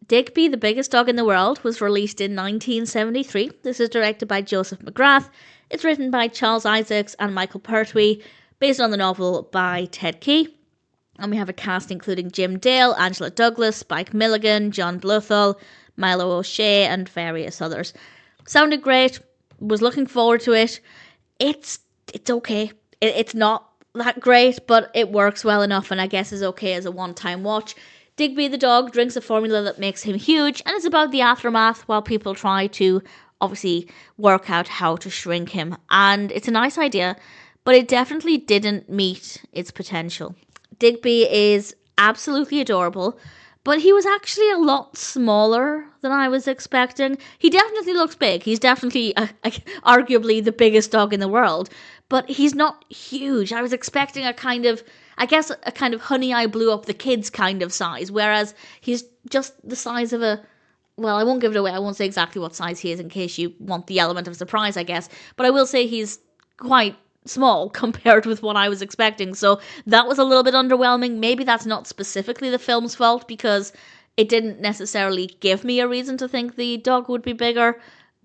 Digby, the Biggest Dog in the World, was released in 1973. This is directed by Joseph McGrath. It's written by Charles Isaacs and Michael Pertwee, based on the novel by Ted Key. And we have a cast including Jim Dale, Angela Douglas, Spike Milligan, John Bluthal, Milo O'Shea, and various others. Sounded great. Was looking forward to it. It's okay. It's not that great, but it works well enough, and I guess is okay as a one-time watch. Digby the dog drinks a formula that makes him huge, and it's about the aftermath while people try to obviously work out how to shrink him. And it's a nice idea, but it definitely didn't meet its potential. Digby is absolutely adorable, but he was actually a lot smaller than I was expecting. He definitely looks big. He's definitely arguably the biggest dog in the world, but he's not huge. I was expecting a kind of Honey, I Blew Up the Kids kind of size, whereas he's just the size of a... Well, I won't give it away. I won't say exactly what size he is in case you want the element of surprise, I guess. But I will say he's quite small compared with what I was expecting. So that was a little bit underwhelming. Maybe that's not specifically the film's fault because it didn't necessarily give me a reason to think the dog would be bigger.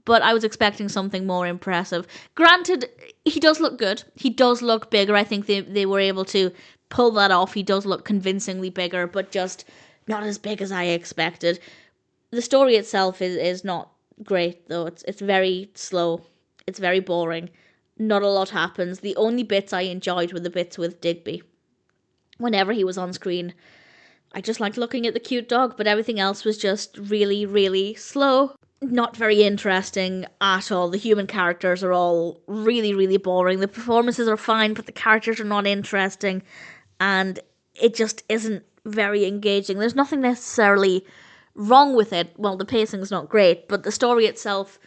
But I was expecting something more impressive. Granted, he does look good. He does look bigger. I think they were able to pull that off. He does look convincingly bigger, but just not as big as I expected. The story itself is not great, though. It's very slow. It's very boring. Not a lot happens. The only bits I enjoyed were the bits with Digby. Whenever he was on screen, I just liked looking at the cute dog, but everything else was just really, really slow. Not very interesting at all. The human characters are all really, really boring. The performances are fine, but the characters are not interesting, and it just isn't very engaging. There's nothing necessarily wrong with it. Well, the pacing's not great, but the story itself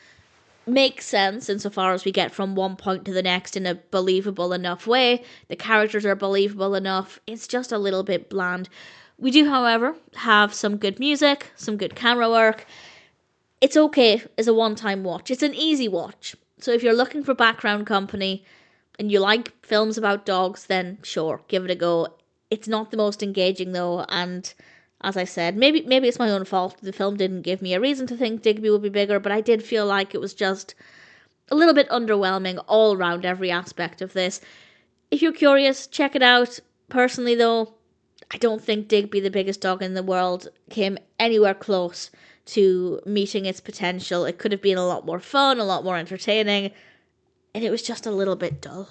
makes sense insofar as we get from one point to the next in a believable enough way. The characters are believable enough. It's just a little bit bland. We do, however, have some good music, some good camera work. It's okay as a one-time watch. It's an easy watch. So if you're looking for background company and you like films about dogs, then sure, give it a go. It's not the most engaging though, and as I said, maybe it's my own fault. The film didn't give me a reason to think Digby would be bigger, but I did feel like it was just a little bit underwhelming all around every aspect of this. If you're curious, check it out. Personally though, I don't think Digby, the Biggest Dog in the World, came anywhere close to meeting its potential. It could have been a lot more fun, a lot more entertaining, and it was just a little bit dull.